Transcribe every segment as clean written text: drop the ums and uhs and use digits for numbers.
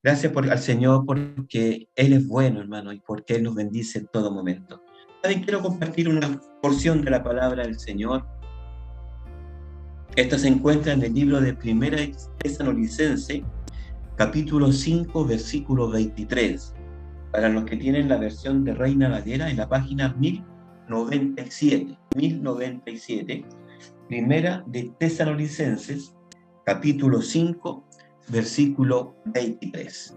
Gracias al Señor porque Él es bueno, hermano, y porque Él nos bendice en todo momento. También quiero compartir una porción de la palabra del Señor. Esta se encuentra en el libro de Primera Tesalonicenses, capítulo 5, versículo 23. Para los que tienen la versión de Reina Valera, en la página 1097. Primera de Tesalonicenses, capítulo 5, versículo 23.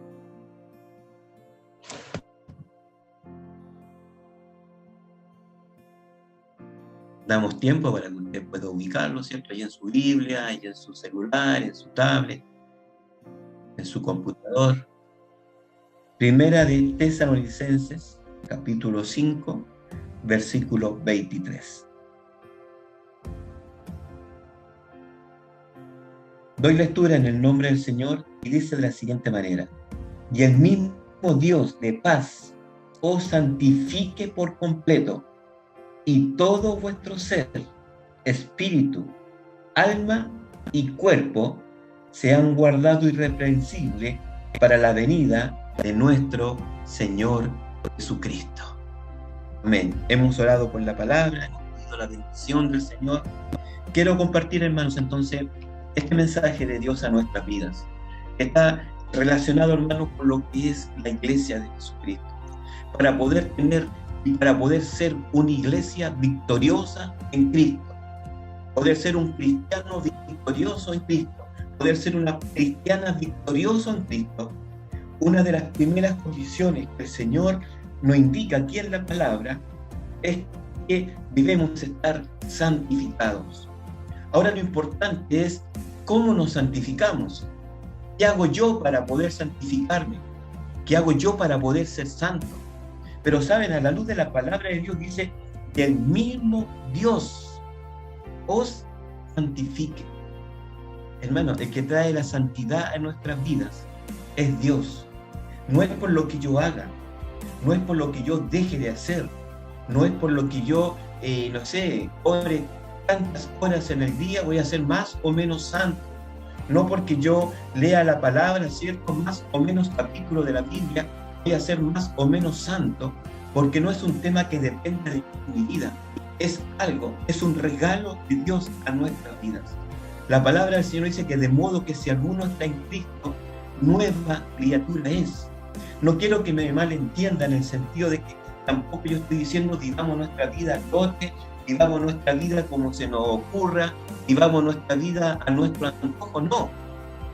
Damos tiempo para que usted pueda ubicarlo, ¿cierto? Ahí en su Biblia, ahí en su celular, en su tablet, en su computador. Primera de Tesalonicenses, capítulo 5, versículo 23. Doy lectura en el nombre del Señor y dice de la siguiente manera: y el mismo Dios de paz os santifique por completo, y todo vuestro ser, espíritu, alma y cuerpo sean guardados irreprensibles para la venida de nuestro Señor Jesucristo. Amén. Hemos orado por la palabra, hemos pedido la bendición del Señor. Quiero compartir, hermanos, entonces, este mensaje de Dios a nuestras vidas. Está relacionado, hermanos, con lo que es la iglesia de Jesucristo. Para poder tener y para poder ser una iglesia victoriosa en Cristo. Poder ser un cristiano victorioso en Cristo. Poder ser una cristiana victoriosa en Cristo. Una de las primeras condiciones que el Señor nos indica aquí en la palabra es que debemos estar santificados. Ahora lo importante es cómo nos santificamos. ¿Qué hago yo para poder santificarme? ¿Qué hago yo para poder ser santo? Pero saben, a la luz de la palabra de Dios dice que el mismo Dios os santifique. Hermano, el que trae la santidad a nuestras vidas es Dios. No es por lo que yo haga, no es por lo que yo deje de hacer, no es por lo que yo, ore tantas horas en el día, voy a ser más o menos santo. No porque yo lea la palabra, ¿cierto? Más o menos capítulos de la Biblia, voy a ser más o menos santo, porque no es un tema que depende de mi vida. Es un regalo de Dios a nuestras vidas. La palabra del Señor dice que de modo que si alguno está en Cristo, nueva criatura es. No quiero que me malentiendan en el sentido de que tampoco yo estoy diciendo vivamos nuestra vida al lote, vivamos nuestra vida como se nos ocurra, vivamos nuestra vida a nuestro antojo. No.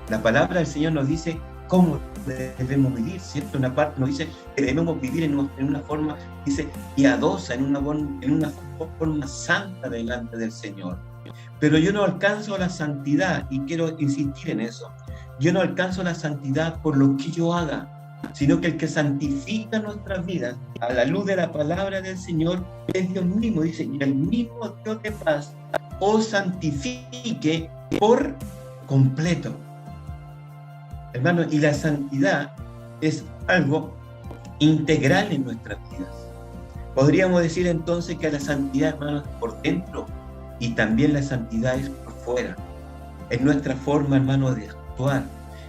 La palabra del Señor nos dice cómo debemos vivir, ¿cierto? Una parte nos dice que debemos vivir en una forma, dice, piadosa, en una forma santa delante del Señor. Pero yo no alcanzo la santidad, y quiero insistir en eso. Yo no alcanzo la santidad por lo que yo haga, sino que el que santifica nuestras vidas a la luz de la palabra del Señor es Dios mismo. Dice, y el mismo Dios de paz os santifique por completo. Hermano, y la santidad es algo integral en nuestras vidas. Podríamos decir entonces que la santidad, hermano, es por dentro, y también la santidad es por fuera. Es nuestra forma, hermano, de actuar,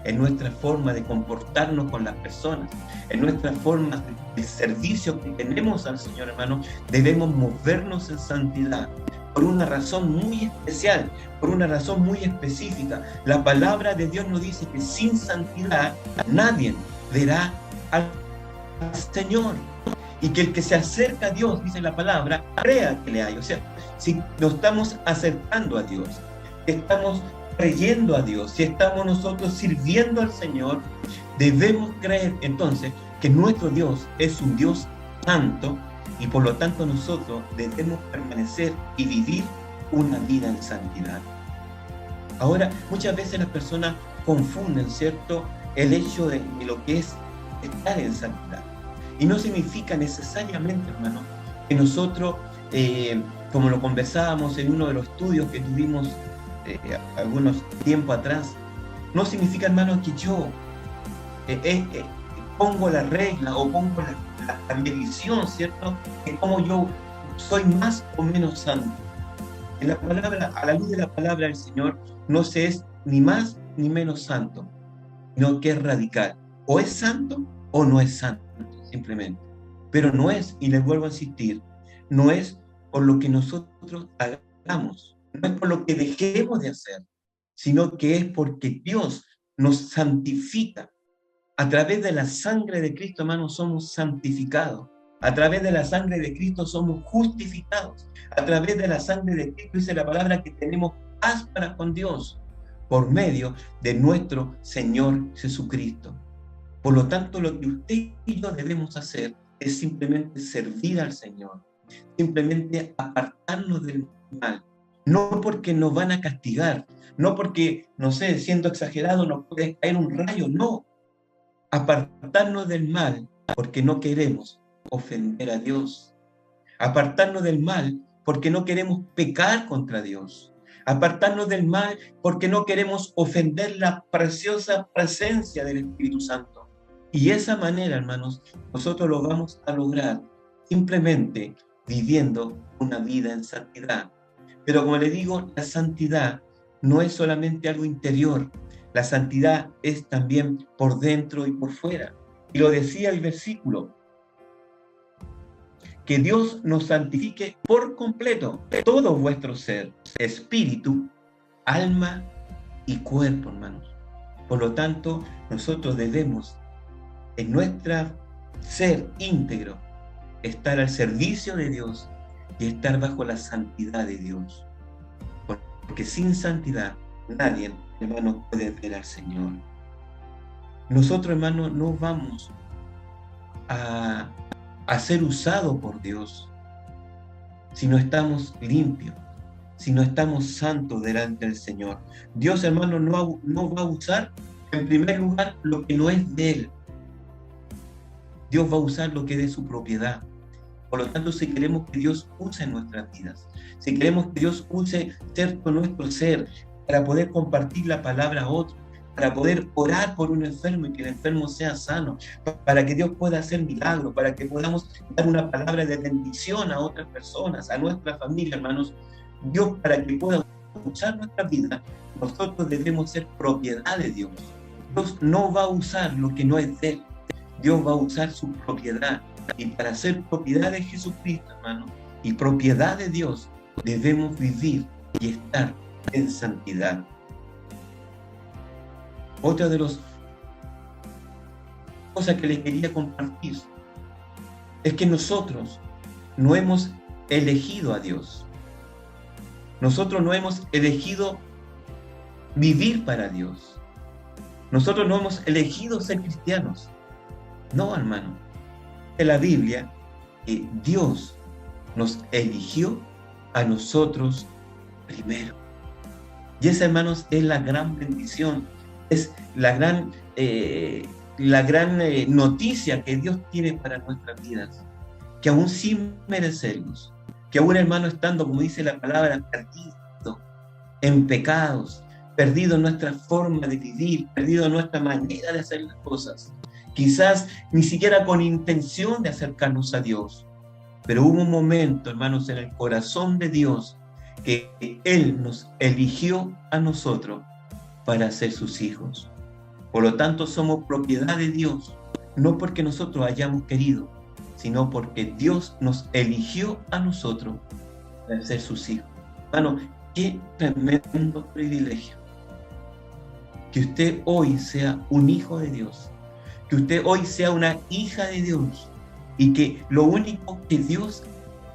en nuestra forma de comportarnos con las personas, en nuestra forma de servicio que tenemos al Señor, hermano. Debemos movernos en santidad por una razón muy especial, por una razón muy específica. La palabra de Dios nos dice que sin santidad nadie verá al Señor, y que el que se acerca a Dios, dice la palabra, crea que le hay. O sea, si nos estamos acercando a Dios, estamos creyendo a Dios, si estamos nosotros sirviendo al Señor, debemos creer entonces que nuestro Dios es un Dios santo, y por lo tanto nosotros debemos permanecer y vivir una vida en santidad. Ahora, muchas veces las personas confunden, ¿cierto?, el hecho de lo que es estar en santidad. Y no significa necesariamente, hermano, que nosotros, como lo conversábamos en uno de los estudios que tuvimos algunos tiempo atrás, no significa, hermano, que yo pongo la regla o pongo la medición, ¿cierto?, de cómo yo soy más o menos santo. En la palabra, a la luz de la palabra del Señor, no se es ni más ni menos santo, sino que es radical. o es santo o no es santo, simplemente. Pero no es, y les vuelvo a insistir, no es por lo que nosotros hagamos, no es por lo que dejemos de hacer, sino que es porque Dios nos santifica. A través de la sangre de Cristo, hermanos, somos santificados. A través de la sangre de Cristo somos justificados. A través de la sangre de Cristo dice la palabra que tenemos paz para con Dios por medio de nuestro Señor Jesucristo. Por lo tanto, lo que usted y yo debemos hacer es simplemente servir al Señor, simplemente apartarnos del mal. No porque nos van a castigar, no porque, no sé, siendo exagerado nos puede caer un rayo, no. Apartarnos del mal porque no queremos ofender a Dios. Apartarnos del mal porque no queremos pecar contra Dios. Apartarnos del mal porque no queremos ofender la preciosa presencia del Espíritu Santo. Y de esa manera, hermanos, nosotros lo vamos a lograr simplemente viviendo una vida en santidad. Pero como le digo, la santidad no es solamente algo interior. La santidad es también por dentro y por fuera. Y lo decía el versículo, que Dios nos santifique por completo, todo vuestro ser, espíritu, alma y cuerpo, hermanos. Por lo tanto, nosotros debemos, en nuestro ser íntegro, estar al servicio de Dios y estar bajo la santidad de Dios. Porque sin santidad nadie, hermano, puede ver al Señor. Nosotros, hermano, no vamos a ser usados por Dios si no estamos limpios, si no estamos santos delante del Señor. Dios, hermano, no va a usar, en primer lugar, lo que no es de Él. Dios va a usar lo que es de su propiedad. Por lo tanto, si queremos que Dios use nuestras vidas, si queremos que Dios use cierto nuestro ser para poder compartir la palabra a otros, para poder orar por un enfermo y que el enfermo sea sano, para que Dios pueda hacer milagros, para que podamos dar una palabra de bendición a otras personas, a nuestra familia, hermanos, Dios, para que pueda usar nuestra vida, nosotros debemos ser propiedad de Dios. Dios no va a usar lo que no es de Él. Dios va a usar su propiedad. Y para ser propiedad de Jesucristo, hermano, y propiedad de Dios, debemos vivir y estar en santidad. Otra de las cosas que les quería compartir es que nosotros no hemos elegido a Dios. Nosotros no hemos elegido vivir para Dios. Nosotros no hemos elegido ser cristianos. No, hermano. En la Biblia, que Dios nos eligió a nosotros primero. Y esa, hermanos, es la gran bendición, es la gran noticia que Dios tiene para nuestras vidas. Que aún sin merecerlos, que aún, hermano, estando, como dice la palabra, perdido en pecados, perdido en nuestra forma de vivir, perdido en nuestra manera de hacer las cosas, quizás ni siquiera con intención de acercarnos a Dios, pero hubo un momento, hermanos, en el corazón de Dios que Él nos eligió a nosotros para ser sus hijos. Por lo tanto, somos propiedad de Dios, no porque nosotros hayamos querido, sino porque Dios nos eligió a nosotros para ser sus hijos. Hermano, qué tremendo privilegio que usted hoy sea un hijo de Dios, que usted hoy sea una hija de Dios, y que lo único que Dios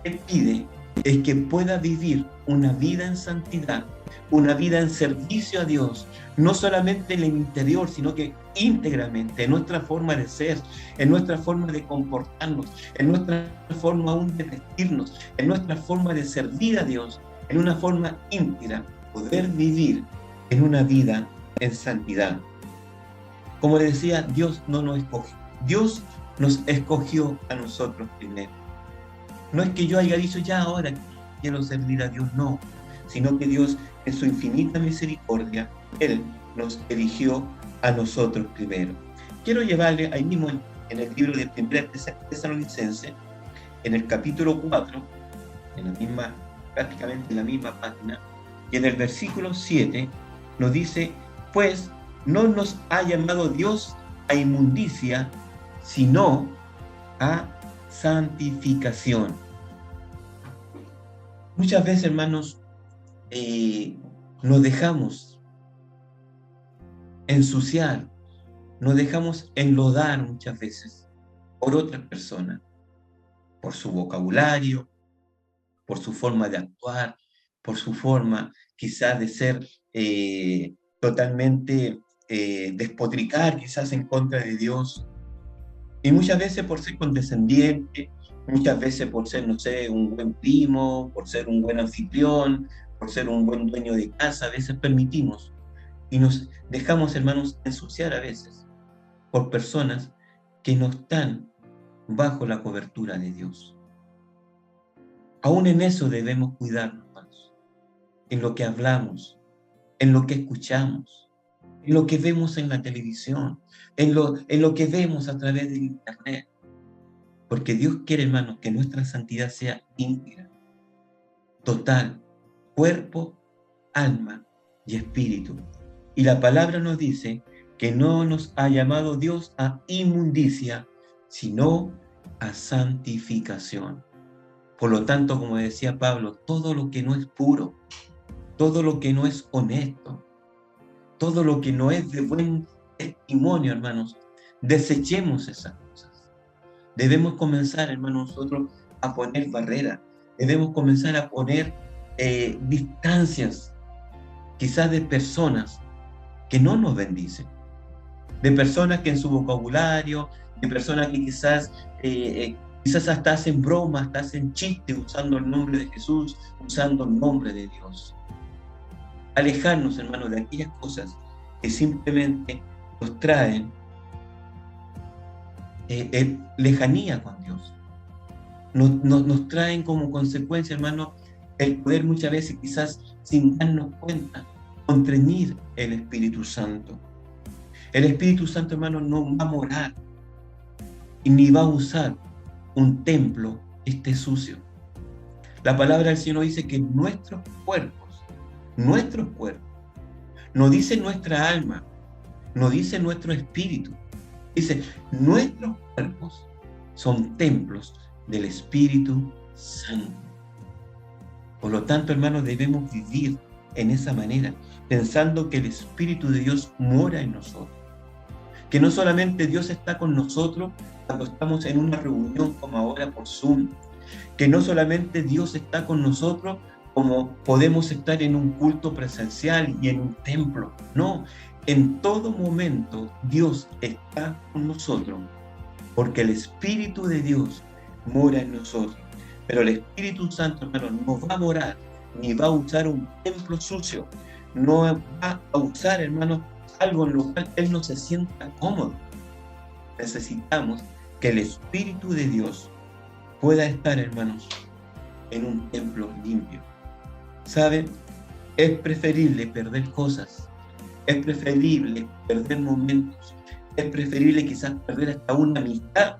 le pide es que pueda vivir una vida en santidad, una vida en servicio a Dios, no solamente en el interior, sino que íntegramente, en nuestra forma de ser, en nuestra forma de comportarnos, en nuestra forma aún de vestirnos, en nuestra forma de servir a Dios, en una forma íntegra, poder vivir en una vida en santidad. Como le decía, Dios no nos escoge. Dios nos escogió a nosotros primero. No es que yo haya dicho ya ahora quiero servir a Dios, no, sino que Dios en su infinita misericordia, Él nos eligió a nosotros primero. Quiero llevarle ahí mismo en el libro de 1 Tesalonicenses, en el capítulo 4, prácticamente en la misma página, y en el versículo 7 nos dice, pues no nos ha llamado Dios a inmundicia, sino a santificación. Muchas veces, hermanos, nos dejamos ensuciar, nos dejamos enlodar muchas veces por otras personas, por su vocabulario, por su forma de actuar, por su forma quizás de ser totalmente despotricar quizás en contra de Dios. Y muchas veces por ser condescendiente, muchas veces por ser, no sé, un buen primo, por ser un buen anfitrión, por ser un buen dueño de casa, a veces permitimos y nos dejamos, hermanos, ensuciar a veces por personas que no están bajo la cobertura de Dios. Aún en eso debemos cuidarnos, hermanos, en lo que hablamos, en lo que escuchamos, en lo que vemos en la televisión, en lo que vemos a través del internet. Porque Dios quiere, hermanos, que nuestra santidad sea íntegra, total, cuerpo, alma y espíritu. Y la palabra nos dice que no nos ha llamado Dios a inmundicia, sino a santificación. Por lo tanto, como decía Pablo, todo lo que no es puro, todo lo que no es honesto, todo lo que no es de buen testimonio, hermanos, desechemos esas cosas. Debemos comenzar, hermanos, nosotros a poner barreras, debemos comenzar a poner distancias, quizás de personas que no nos bendicen, de personas que en su vocabulario, de personas que quizás hasta hacen bromas, hasta hacen chistes usando el nombre de Jesús, usando el nombre de Dios. Alejarnos, hermanos, de aquellas cosas que simplemente nos traen lejanía con Dios. Nos traen como consecuencia, hermanos, el poder muchas veces, quizás sin darnos cuenta, contrañir el Espíritu Santo. El Espíritu Santo, hermanos, no va a morar y ni va a usar un templo que esté sucio. La palabra del Señor dice que nuestros cuerpos, no dice nuestra alma, no dice nuestro espíritu, dice nuestros cuerpos son templos del Espíritu Santo. Por lo tanto, hermanos, debemos vivir en esa manera, pensando que el Espíritu de Dios mora en nosotros. Que no solamente Dios está con nosotros cuando estamos en una reunión como ahora por Zoom, que no solamente Dios está con nosotros como podemos estar en un culto presencial y en un templo. No, en todo momento Dios está con nosotros, porque el Espíritu de Dios mora en nosotros. Pero el Espíritu Santo, hermano, no va a morar, ni va a usar un templo sucio, no va a usar, hermano, algo en lo cual Él no se sienta cómodo. Necesitamos que el Espíritu de Dios pueda estar, hermanos, en un templo limpio. ¿Saben? Es preferible perder cosas, es preferible perder momentos, es preferible quizás perder hasta una amistad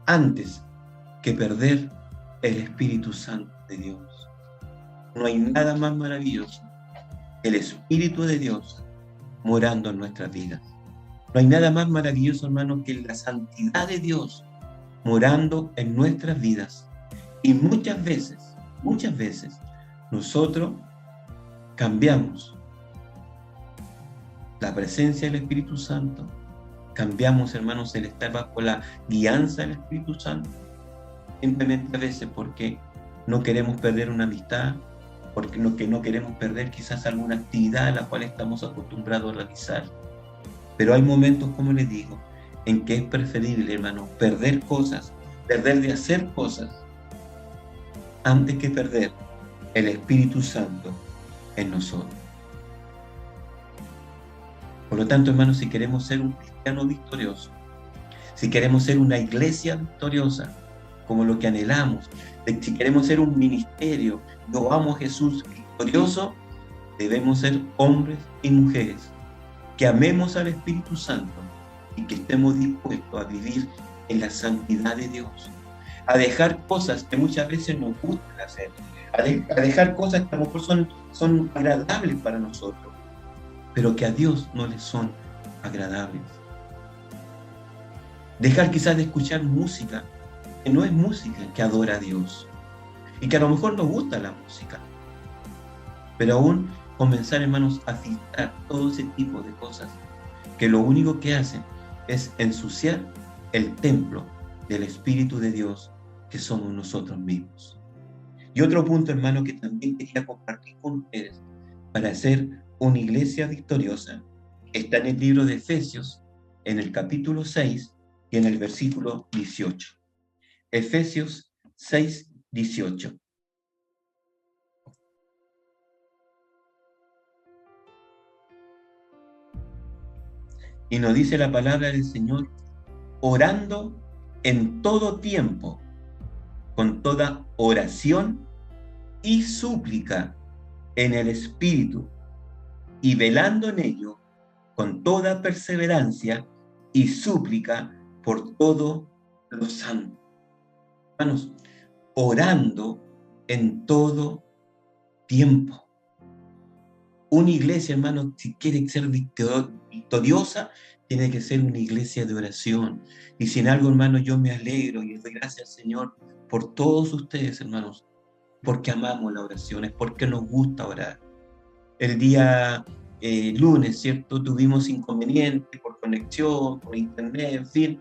antes que perder el Espíritu Santo de Dios. No hay nada más maravilloso que el Espíritu de Dios morando en nuestras vidas. No hay nada más maravilloso, hermano, que la santidad de Dios morando en nuestras vidas. Y muchas veces, nosotros cambiamos la presencia del Espíritu Santo, cambiamos, hermanos, el estar bajo la guianza del Espíritu Santo, simplemente a veces porque no queremos perder una amistad, porque no queremos perder quizás alguna actividad a la cual estamos acostumbrados a realizar. Pero hay momentos, como les digo, en que es preferible, hermano, perder cosas, perder de hacer cosas, antes que perder el Espíritu Santo en nosotros. Por lo tanto, hermanos, si queremos ser un cristiano victorioso, si queremos ser una iglesia victoriosa, como lo que anhelamos, si queremos ser un ministerio, yo amo a Jesús victorioso, debemos ser hombres y mujeres que amemos al Espíritu Santo y que estemos dispuestos a vivir en la santidad de Dios, a dejar cosas que muchas veces nos gustan hacer, a dejar cosas que a lo mejor son agradables para nosotros, pero que a Dios no les son agradables. Dejar quizás de escuchar música que no es música que adora a Dios y que a lo mejor nos gusta la música, pero aún comenzar, hermanos, a filtrar todo ese tipo de cosas que lo único que hacen es ensuciar el templo del Espíritu de Dios que somos nosotros mismos. Y otro punto, hermano, que también quería compartir con ustedes para hacer una iglesia victoriosa está en el libro de Efesios, en el capítulo 6 y en el versículo 18. Efesios 6, 18. Y nos dice la palabra del Señor: orando en todo tiempo, con toda oración y súplica en el Espíritu, y velando en ello con toda perseverancia y súplica por todos los santos. Hermanos, orando en todo tiempo. Una iglesia, hermanos, si quiere ser victoriosa, tiene que ser una iglesia de oración. Y si en algo, hermanos, yo me alegro y les doy gracias al Señor por todos ustedes, hermanos, porque amamos la oración, es porque nos gusta orar. El día lunes, ¿cierto? Tuvimos inconvenientes por conexión, por internet, en fin,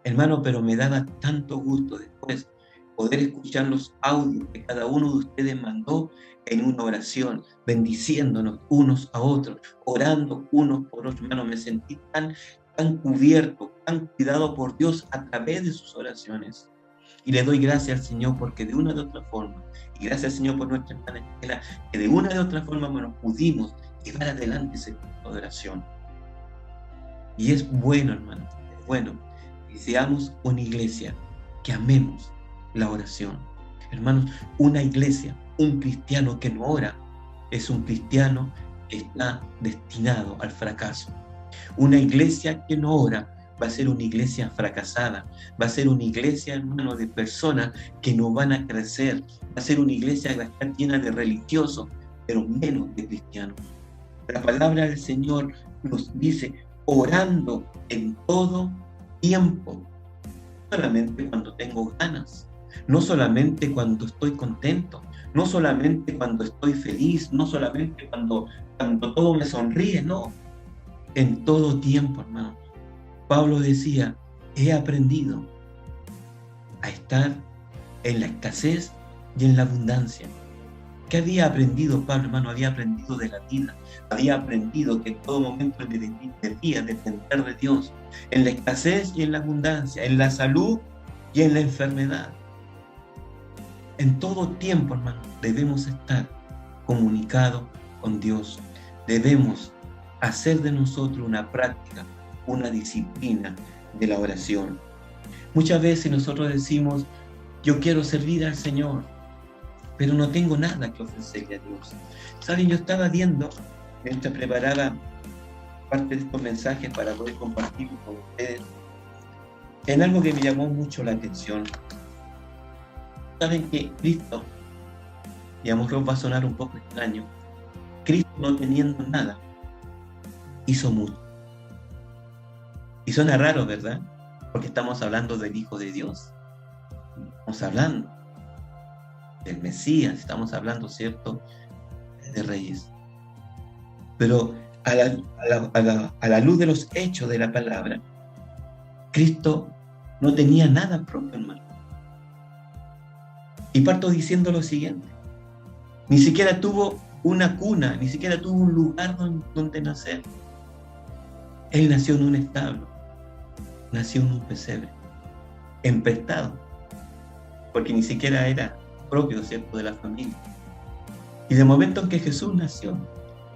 hermano, pero me daba tanto gusto después poder escuchar los audios que cada uno de ustedes mandó en una oración, bendiciéndonos unos a otros, orando unos por otros. Hermano, me sentí tan cubierto, tan cuidado por Dios a través de sus oraciones. Y le doy gracias al Señor porque de una de otra forma, y gracias al Señor por nuestra hermana Estela, que de una de otra forma nos pudimos llevar adelante ese tipo de oración. Y es bueno, hermano, es bueno que seamos una iglesia que amemos la oración. Hermanos, una iglesia, un cristiano que no ora, es un cristiano que está destinado al fracaso. Una iglesia que no ora va a ser una iglesia fracasada, va a ser una iglesia, hermano, de personas que no van a crecer, va a ser una iglesia que va a estar llena de religiosos, pero menos de cristianos. La palabra del Señor nos dice, orando en todo tiempo, no solamente cuando tengo ganas, no solamente cuando estoy contento, no solamente cuando estoy feliz, no solamente cuando todo me sonríe, no, en todo tiempo, hermano. Pablo decía, he aprendido a estar en la escasez y en la abundancia. ¿Qué había aprendido Pablo, hermano? Había aprendido de la vida. Había aprendido que en todo momento debía depender de Dios. En la escasez y en la abundancia. En la salud y en la enfermedad. En todo tiempo, hermano, debemos estar comunicados con Dios. Debemos hacer de nosotros una práctica, una disciplina de la oración. Muchas veces nosotros decimos, yo quiero servir al Señor, pero no tengo nada que ofrecerle a Dios. ¿Saben? Yo estaba viendo, mientras preparaba parte de estos mensajes para poder compartirlos con ustedes, en algo que me llamó mucho la atención. ¿Saben que Cristo, y a lo mejor va a sonar un poco extraño, Cristo no teniendo nada, hizo mucho? Y suena raro, ¿verdad? Porque estamos hablando del Hijo de Dios. Estamos hablando del Mesías, estamos hablando, ¿cierto?, de Reyes. Pero a la luz de los hechos de la palabra, Cristo no tenía nada propio, hermano. Y parto diciendo lo siguiente: ni siquiera tuvo una cuna, ni siquiera tuvo un lugar donde nacer. Él nació en un establo, nació en un pesebre, emprestado, porque ni siquiera era propio, ¿cierto?, de la familia. Y de momento en que Jesús nació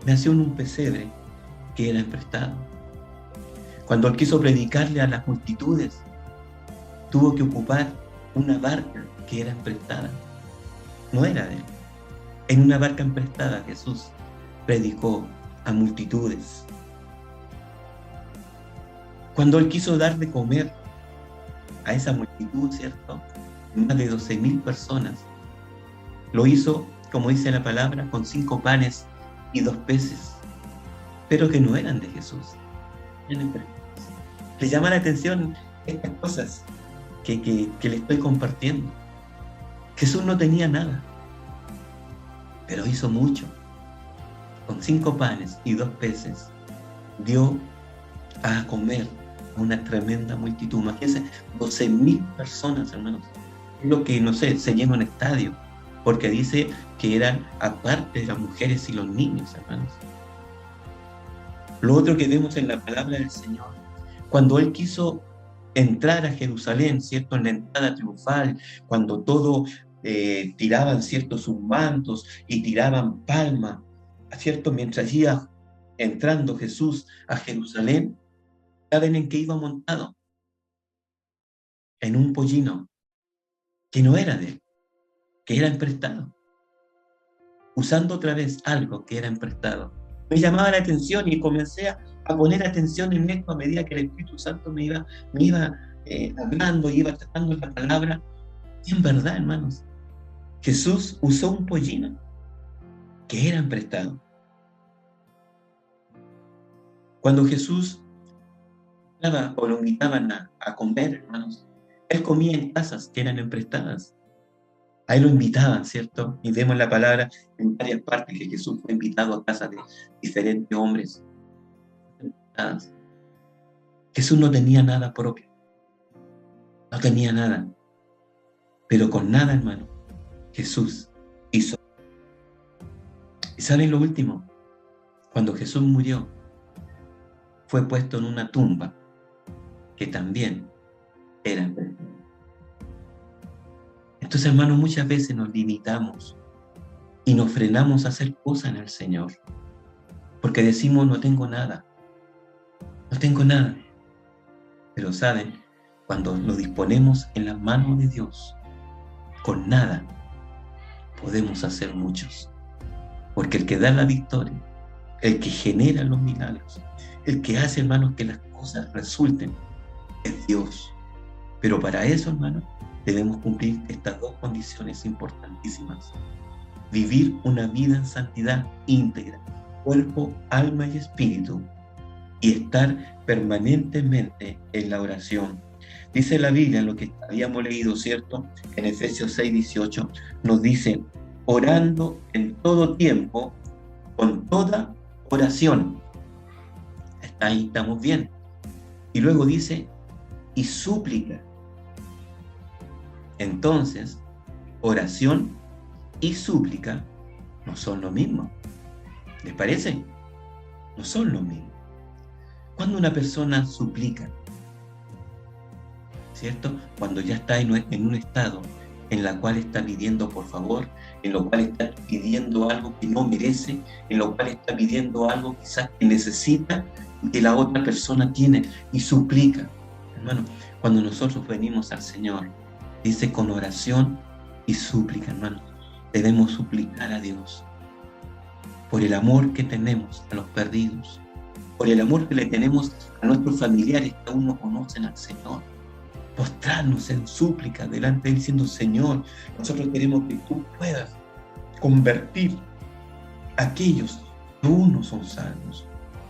en un pesebre que era emprestado. Cuando él quiso predicarle a las multitudes, tuvo que ocupar una barca que era emprestada, no era de él. En una barca emprestada Jesús predicó a multitudes. Cuando él quiso dar de comer a esa multitud, ¿cierto?, más de 12,000 personas, lo hizo, como dice la palabra, con 5 panes y 2 peces, pero que no eran de Jesús. Le llama la atención estas cosas que le estoy compartiendo. Jesús no tenía nada, pero hizo mucho. Con 5 panes y 2 peces, dio a comer a una tremenda multitud. Imagínense, 12.000 personas, hermanos. Es lo que, no sé, se llena un estadio, porque dice que eran aparte de las mujeres y los niños, hermanos. Lo otro que vemos en la palabra del Señor, cuando Él quiso entrar a Jerusalén, ¿cierto? En la entrada triunfal, cuando todo tiraban, ¿cierto? Sus mantos y tiraban palmas, ¿cierto? Mientras iba entrando Jesús a Jerusalén, ¿saben en qué iba montado? En un pollino que no era de él, que era emprestado, usando otra vez algo que era emprestado. Me llamaba la atención y comencé a poner atención en esto a medida que el Espíritu Santo me iba hablando y iba tratando la palabra. Y en verdad, hermanos, Jesús usó un pollino que era emprestado. Cuando Jesús o lo invitaban a comer, hermanos, Él comía en casas que eran emprestadas. A Él lo invitaban, ¿cierto? Y vemos la palabra en varias partes que Jesús fue invitado a casas de diferentes hombres. Jesús no tenía nada propio. No tenía nada. Pero con nada, hermano, Jesús hizo. ¿Y saben lo último? Cuando Jesús murió, fue puesto en una tumba que también era emprestada. Entonces, hermanos, muchas veces nos limitamos y nos frenamos a hacer cosas en el Señor, porque decimos, no tengo nada. Pero ¿saben? Cuando nos disponemos en las manos de Dios, con nada, podemos hacer muchos. Porque el que da la victoria, el que genera los milagros, el que hace, hermanos, que las cosas resulten, es Dios. Pero para eso, hermanos, debemos cumplir estas 2 condiciones importantísimas. Vivir una vida en santidad íntegra, cuerpo, alma y espíritu, y estar permanentemente en la oración. Dice la Biblia, en lo que habíamos leído, ¿cierto? En Efesios 6:18, nos dice, orando en todo tiempo, con toda oración. Ahí estamos bien. Y luego dice, y súplica. Entonces, oración y súplica no son lo mismo. ¿Les parece? No son lo mismo. Cuando una persona suplica, ¿cierto? Cuando ya está en un estado en la cual está pidiendo por favor, en lo cual está pidiendo algo que no merece, en lo cual está pidiendo algo quizás que necesita y que la otra persona tiene y suplica. Hermano, cuando nosotros venimos al Señor, dice con oración y súplica, hermano, debemos suplicar a Dios por el amor que tenemos a los perdidos, por el amor que le tenemos a nuestros familiares que aún no conocen al Señor. Postrarnos en súplica delante de Él diciendo, Señor, nosotros queremos que tú puedas convertir a aquellos que aún no son salvos.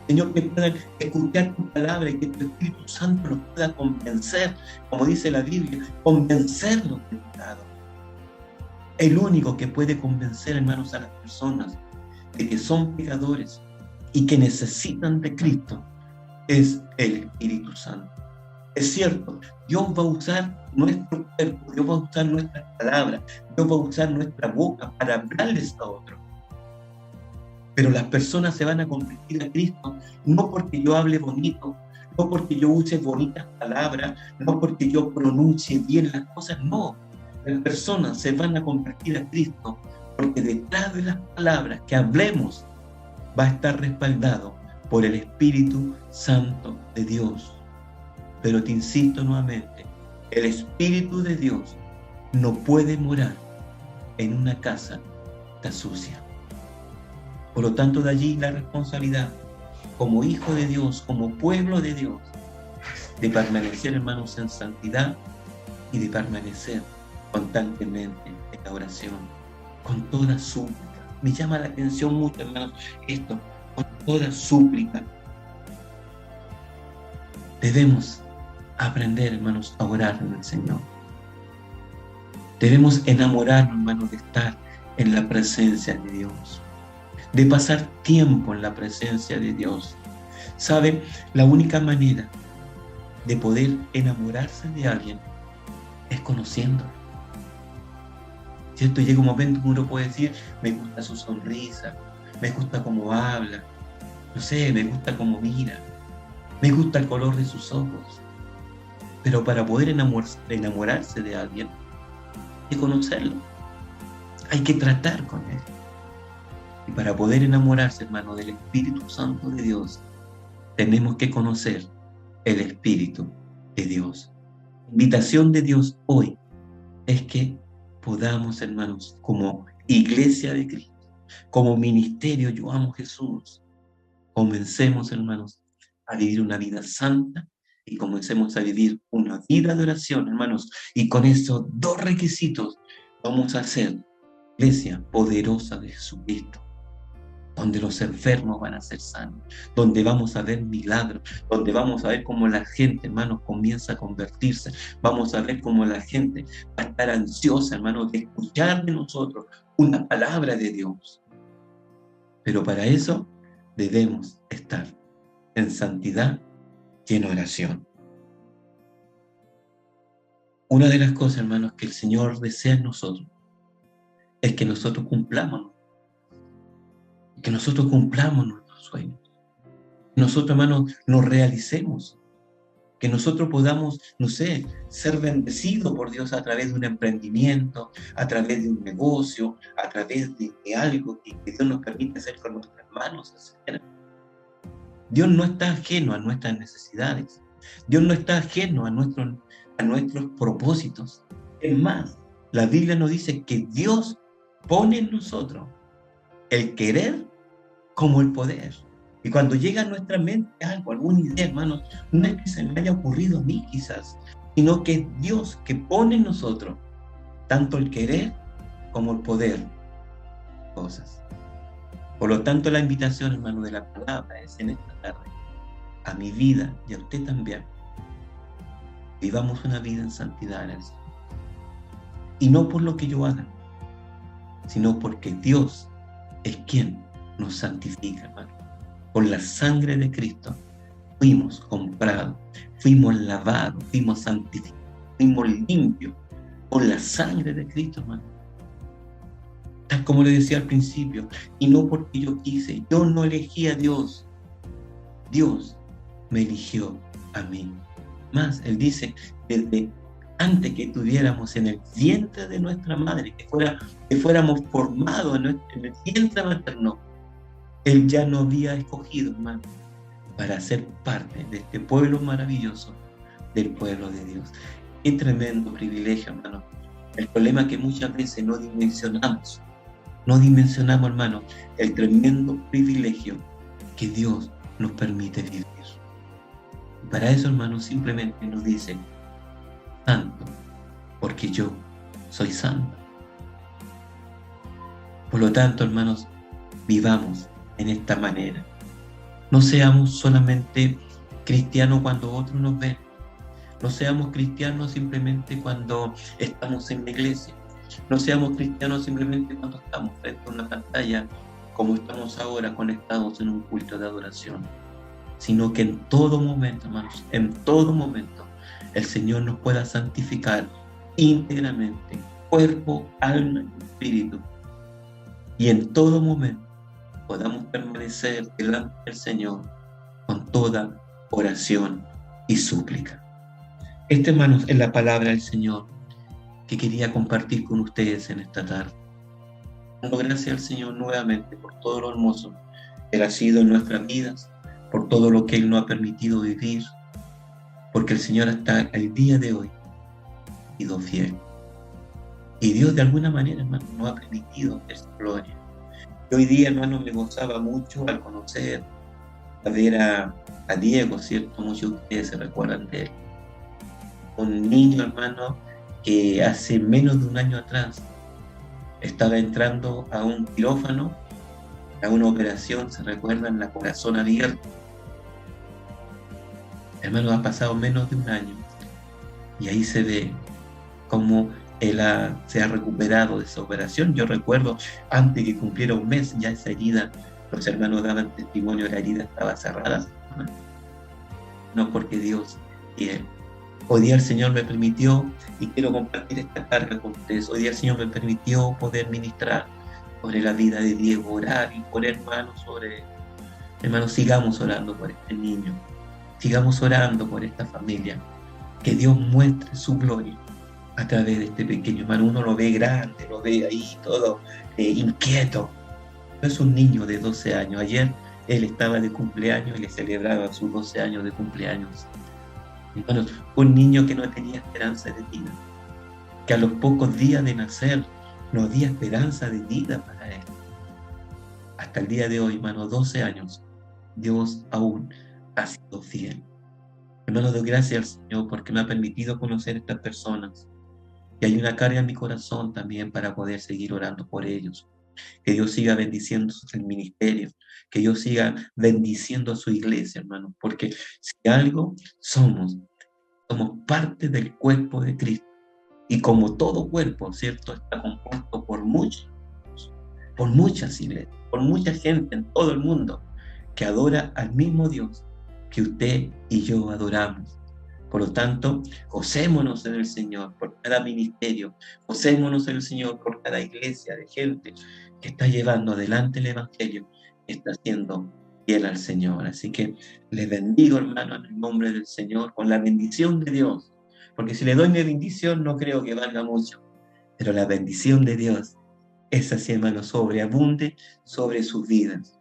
Señor, que puedan escuchar tu palabra y que tu Espíritu Santo los pueda convencer, como dice la Biblia, convencerlos del pecado. El único que puede convencer, hermanos, a las personas de que son pecadores y que necesitan de Cristo es el Espíritu Santo. Es cierto, Dios va a usar nuestro cuerpo, Dios va a usar nuestras palabras, Dios va a usar nuestra boca para hablarles a otros. Pero las personas se van a convertir a Cristo no porque yo hable bonito, no porque yo use bonitas palabras, no porque yo pronuncie bien las cosas, no. Las personas se van a convertir a Cristo porque detrás de las palabras que hablemos va a estar respaldado por el Espíritu Santo de Dios. Pero te insisto nuevamente, el Espíritu de Dios no puede morar en una casa tan sucia. Por lo tanto, de allí la responsabilidad, como hijo de Dios, como pueblo de Dios, de permanecer, hermanos, en santidad y de permanecer constantemente en la oración, con toda súplica. Me llama la atención mucho, hermanos, esto, con toda súplica. Debemos aprender, hermanos, a orar en el Señor. Debemos enamorarnos, hermanos, de estar en la presencia de Dios, de pasar tiempo en la presencia de Dios. ¿Sabe? La única manera de poder enamorarse de alguien es conociéndolo. ¿Cierto? Llega un momento que uno puede decir, me gusta su sonrisa, me gusta cómo habla, no sé, me gusta cómo mira, me gusta el color de sus ojos. Pero para poder enamorarse de alguien, hay que conocerlo, hay que tratar con él. Y para poder enamorarse, hermano, del Espíritu Santo de Dios, tenemos que conocer el Espíritu de Dios. La invitación de Dios hoy es que podamos, hermanos, como iglesia de Cristo, como ministerio Yo Amo Jesús, comencemos, hermanos, a vivir una vida santa y comencemos a vivir una vida de oración, hermanos. Y con esos dos requisitos vamos a ser iglesia poderosa de Jesucristo, donde los enfermos van a ser sanos, donde vamos a ver milagros, donde vamos a ver cómo la gente, hermanos, comienza a convertirse, vamos a ver cómo la gente va a estar ansiosa, hermanos, de escuchar de nosotros una palabra de Dios. Pero para eso debemos estar en santidad y en oración. Una de las cosas, hermanos, que el Señor desea en nosotros es que nosotros cumplamos nuestros sueños. Que nosotros, hermanos, nos realicemos. Que nosotros podamos, no sé, ser bendecidos por Dios a través de un emprendimiento, a través de un negocio, a través de algo que Dios nos permite hacer con nuestras manos, etc. Dios no está ajeno a nuestras necesidades. Dios no está ajeno a nuestros propósitos. Es más, la Biblia nos dice que Dios pone en nosotros el querer como el poder. Y cuando llega a nuestra mente algo, alguna idea, hermanos, no es que se me haya ocurrido a mí quizás, sino que es Dios que pone en nosotros tanto el querer como el poder cosas. Por lo tanto, la invitación, hermano, de la palabra es en esta tarde, a mi vida y a usted también, vivamos una vida en santidad, y no por lo que yo haga, sino porque Dios es quien nos santifica, hermano. Con la sangre de Cristo fuimos comprados, fuimos lavados, fuimos santificados, fuimos limpios con la sangre de Cristo, hermano. Tal como le decía al principio, y no porque yo quise, yo no elegí a Dios, Dios me eligió a mí. Más, Él dice, desde antes que estuviéramos en el vientre de nuestra madre, que fuéramos formados en el vientre materno, Él ya nos había escogido, hermano, para ser parte de este pueblo maravilloso, del pueblo de Dios. Qué tremendo privilegio, hermano. El problema es que muchas veces no dimensionamos, hermano, el tremendo privilegio que Dios nos permite vivir. Y para eso, hermano, simplemente nos dice, santo, porque yo soy santo. Por lo tanto, hermanos, vivamos en esta manera. No seamos solamente cristianos cuando otros nos ven. No seamos cristianos simplemente cuando estamos en la iglesia. No seamos cristianos simplemente cuando estamos frente a una pantalla, como estamos ahora conectados en un culto de adoración. Sino que en todo momento, hermanos, en todo momento, el Señor nos pueda santificar íntegramente, cuerpo, alma y espíritu. Y en todo momento podamos permanecer delante del Señor con toda oración y súplica. Hermanos, es la palabra del Señor que quería compartir con ustedes en esta tarde. Dando gracias al Señor nuevamente por todo lo hermoso que Él ha sido en nuestras vidas, por todo lo que Él nos ha permitido vivir, porque el Señor hasta el día de hoy ha sido fiel. Y Dios de alguna manera, hermano, nos ha permitido ver su gloria. Y hoy día, hermano, me gozaba mucho al conocer, a ver a Diego, ¿cierto? Muchos de ustedes se recuerdan de él. Un niño, hermano, que hace menos de un año atrás estaba entrando a un quirófano, a una operación, se recuerdan, la corazón abierto. Hermano, ha pasado menos de un año Y ahí se ve cómo él se ha recuperado de esa operación. Yo recuerdo, antes que cumpliera un mes, ya esa herida, los hermanos daban testimonio, la herida estaba cerrada. No, porque Dios y él. Hoy día el Señor me permitió, y quiero compartir esta carga con ustedes, hoy día el Señor me permitió poder ministrar sobre la vida de Diego, orar y poner manos sobre él. Hermanos, sigamos orando por este niño, sigamos orando por esta familia, que Dios muestre su gloria a través de este pequeño hermano. Uno lo ve grande, lo ve ahí todo inquieto. No es un niño de 12 años. Ayer él estaba de cumpleaños y le celebraba sus 12 años de cumpleaños. Hermanos, un niño que no tenía esperanza de vida, que a los pocos días de nacer no había esperanza de vida para él. Hasta el día de hoy, hermano, 12 años, Dios aún ha sido fiel. Hermano, doy gracias al Señor porque me ha permitido conocer a estas personas. Y hay una carga en mi corazón también para poder seguir orando por ellos. Que Dios siga bendiciendo el ministerio, que Dios siga bendiciendo a su iglesia, hermano, porque si algo somos parte del cuerpo de Cristo. Y como todo cuerpo, ¿cierto?, está compuesto por muchas iglesias, por mucha gente en todo el mundo que adora al mismo Dios que usted y yo adoramos. Por lo tanto, gocémonos en el Señor por cada ministerio, gocémonos en el Señor por cada iglesia de gente que está llevando adelante el Evangelio, que está siendo fiel al Señor. Así que les bendigo, hermano, en el nombre del Señor, con la bendición de Dios. Porque si le doy mi bendición, no creo que valga mucho. Pero la bendición de Dios es así, hermano, sobreabunde sobre sus vidas.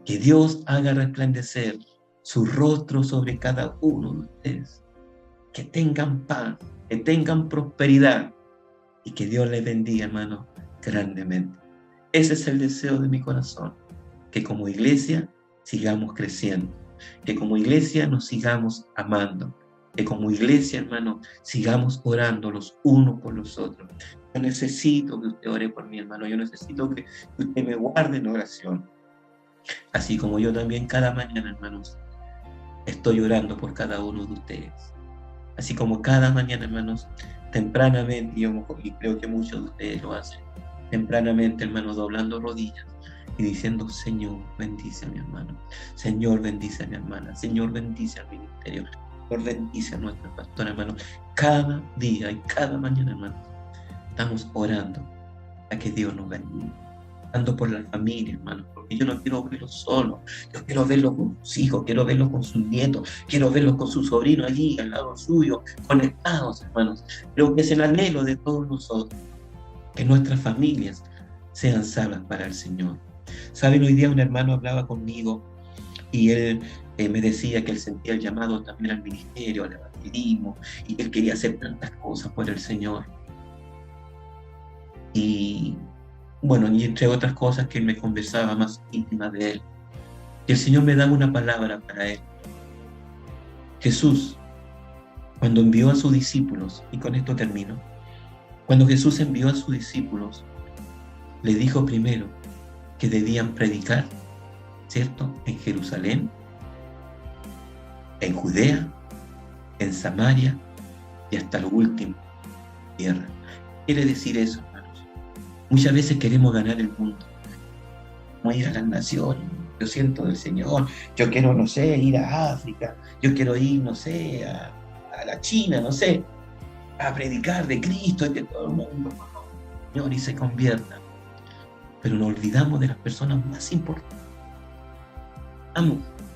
Que Dios haga resplandecer su rostro sobre cada uno de ustedes. Que tengan paz, que tengan prosperidad y que Dios les bendiga, hermano, grandemente. Ese es el deseo de mi corazón, que como iglesia sigamos creciendo, que como iglesia nos sigamos amando, que como iglesia, hermano, sigamos orando los unos por los otros. Yo necesito que usted ore por mí, hermano, yo necesito que usted me guarde en oración, así como yo también cada mañana, hermanos, estoy orando por cada uno de ustedes. Así como cada mañana, hermanos, tempranamente, y creo que muchos de ustedes lo hacen, tempranamente, hermanos, doblando rodillas y diciendo: Señor, bendice a mi hermano, Señor, bendice a mi hermana, Señor, bendice al ministerio, Señor, bendice a nuestra pastora, hermano. Cada día y cada mañana, hermanos, estamos orando a que Dios nos bendiga, orando por la familia, hermanos, porque yo no quiero verlo solo, yo quiero verlo con sus hijos, quiero verlo con sus nietos, quiero verlo con su sobrino allí al lado suyo, conectados, hermanos. Creo que es el anhelo de todos nosotros, que nuestras familias sean salvas para el Señor. Saben, hoy día un hermano hablaba conmigo y él me decía que él sentía el llamado también al ministerio, al evangelismo, y que él quería hacer tantas cosas por el Señor. Y bueno, y entre otras cosas que él me conversaba más íntima de él, y el Señor me daba una palabra para él. Jesús, cuando envió a sus discípulos, y con esto termino, cuando Jesús envió a sus discípulos, le dijo primero que debían predicar, ¿cierto?, en Jerusalén, en Judea, en Samaria y hasta lo último, tierra. Quiere decir eso, hermanos. Muchas veces queremos ganar el mundo, como ir a las naciones. Yo siento del Señor, yo quiero, no sé, ir a África, yo quiero ir, no sé, a la China, no sé, a predicar de Cristo y que todo el mundo, Señor, y se convierta. Pero nos olvidamos de las personas más importantes.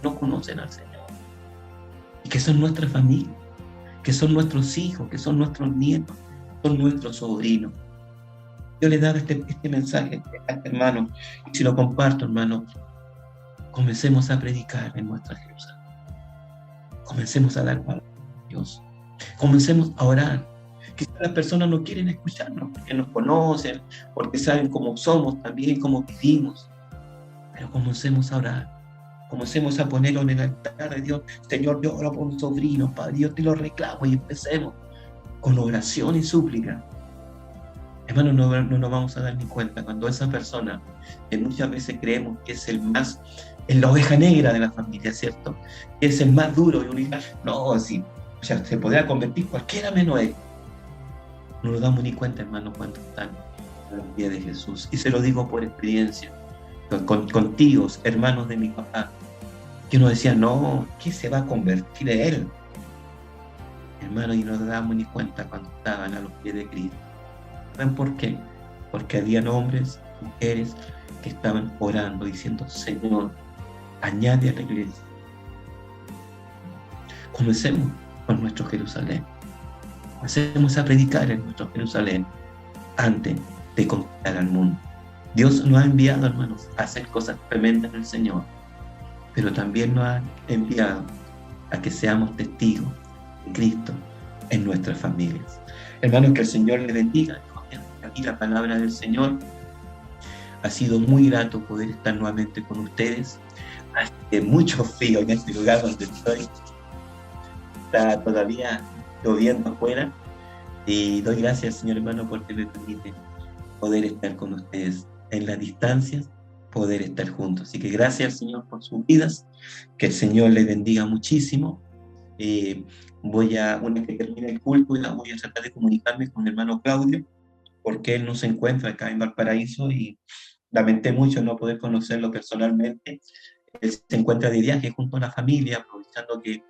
No conocen al Señor. Y que son nuestra familia, que son nuestros hijos, que son nuestros nietos, son nuestros sobrinos. Yo le daba este mensaje a este hermano, y si lo comparto, hermano, comencemos a predicar en nuestra Jerusalén. Comencemos a dar palabra a Dios. Comencemos a orar. Quizás las personas no quieren escucharnos porque nos conocen, porque saben cómo somos también, cómo vivimos. Pero comencemos a orar. Comencemos a ponerlo en el altar de Dios. Señor, yo oro por un sobrino, Padre, yo te lo reclamo, y empecemos con oración y súplica. Hermano, no nos vamos a dar ni cuenta cuando esa persona, que muchas veces creemos que es la oveja negra de la familia, ¿cierto? Que es el más duro y único. No, sí. O sea, se podrá convertir cualquiera menos él. No nos damos ni cuenta, hermanos, cuando están a los pies de Jesús. Y se lo digo por experiencia, con tíos, hermanos de mi papá, que uno decía, no, ¿qué se va a convertir él? Hermano, y no nos damos ni cuenta cuando estaban a los pies de Cristo. ¿Saben por qué? Porque habían hombres, mujeres que estaban orando, diciendo, Señor, añade a la iglesia. Comencemos con nuestro Jerusalén. Comencemos a predicar en nuestro Jerusalén antes de conquistar al mundo. Dios nos ha enviado, hermanos, a hacer cosas tremendas en el Señor, pero también nos ha enviado a que seamos testigos de Cristo en nuestras familias. Hermanos, que el Señor les bendiga. Aquí la palabra del Señor. Ha sido muy grato poder estar nuevamente con ustedes. Hace mucho frío en este lugar donde estoy. Está todavía lloviendo afuera. Y doy gracias, Señor hermano, porque me permite poder estar con ustedes en las distancias, poder estar juntos. Así que gracias, Señor, por sus vidas. Que el Señor les bendiga muchísimo. Una que termine el culto, voy a tratar de comunicarme con el hermano Claudio, porque él no se encuentra acá en Valparaíso y lamenté mucho no poder conocerlo personalmente. Él se encuentra de viaje junto a la familia, aprovechando que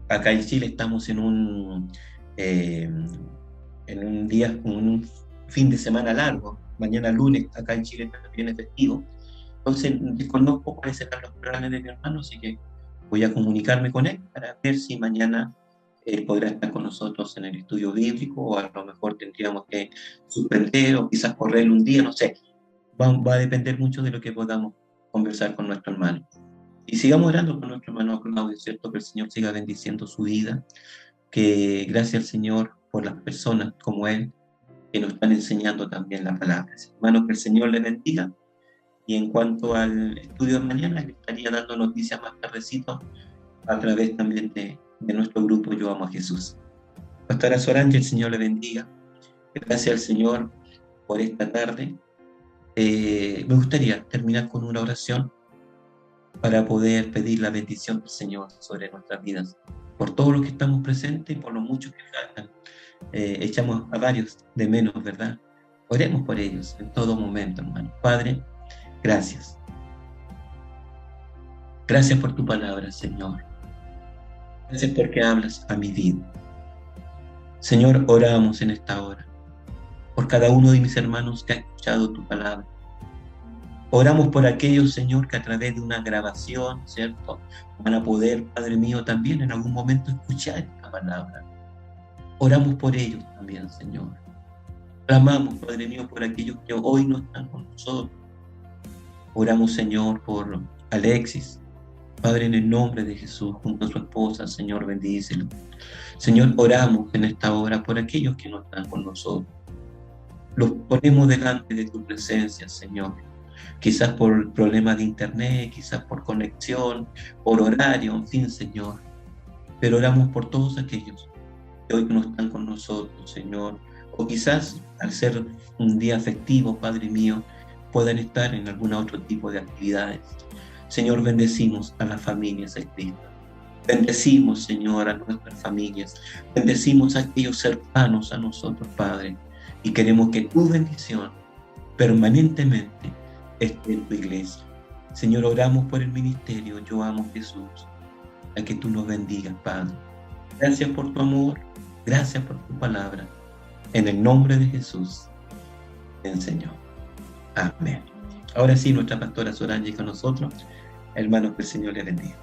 acá en Chile estamos en un un fin de semana largo. Mañana lunes acá en Chile también es festivo. Entonces desconozco cuáles serán los planes de mi hermano, así que voy a comunicarme con él para ver si mañana podrá estar con nosotros en el estudio bíblico, o a lo mejor tendríamos que suspender o quizás correr un día, no sé. Va a depender mucho de lo que podamos conversar con nuestro hermano. Y sigamos orando con nuestro hermano Claudio, ¿cierto? Que el Señor siga bendiciendo su vida, que gracias al Señor por las personas como él que nos están enseñando también la palabra. Hermanos, que el Señor le bendiga. Y en cuanto al estudio de mañana, le estaría dando noticias más tardecito a través también de nuestro grupo Yo Amo a Jesús. Pastora Sorange, el Señor le bendiga. Gracias al Señor por esta tarde. Me gustaría terminar con una oración para poder pedir la bendición del Señor sobre nuestras vidas, por todos los que estamos presentes y por los muchos que faltan. Echamos a varios de menos, ¿verdad? Oremos por ellos en todo momento, hermano. Padre, gracias. Gracias por tu palabra, Señor. Gracias porque hablas a mi vida. Señor, oramos en esta hora por cada uno de mis hermanos que ha escuchado tu palabra. Oramos por aquellos, Señor, que a través de una grabación, ¿cierto?, van a poder, Padre mío, también en algún momento escuchar esta palabra. Oramos por ellos también, Señor. Clamamos, Padre mío, por aquellos que hoy no están con nosotros. Oramos, Señor, por Alexis. Padre, en el nombre de Jesús, junto a su esposa, Señor, bendícelo. Señor, oramos en esta hora por aquellos que no están con nosotros. Los ponemos delante de tu presencia, Señor. Quizás por problemas de internet, quizás por conexión, por horario, en fin, Señor. Pero oramos por todos aquellos que hoy no están con nosotros, Señor. O quizás, al ser un día festivo, Padre mío, puedan estar en algún otro tipo de actividades. Señor, bendecimos a las familias de Cristo. Bendecimos, Señor, a nuestras familias. Bendecimos a aquellos cercanos a nosotros, Padre. Y queremos que tu bendición permanentemente esté en tu iglesia. Señor, oramos por el ministerio Yo Amo a Jesús, a que tú nos bendigas, Padre. Gracias por tu amor, gracias por tu palabra. En el nombre de Jesús, en Señor. Amén. Ahora sí, nuestra pastora Sorange con nosotros. Hermanos, que el Señor les bendiga.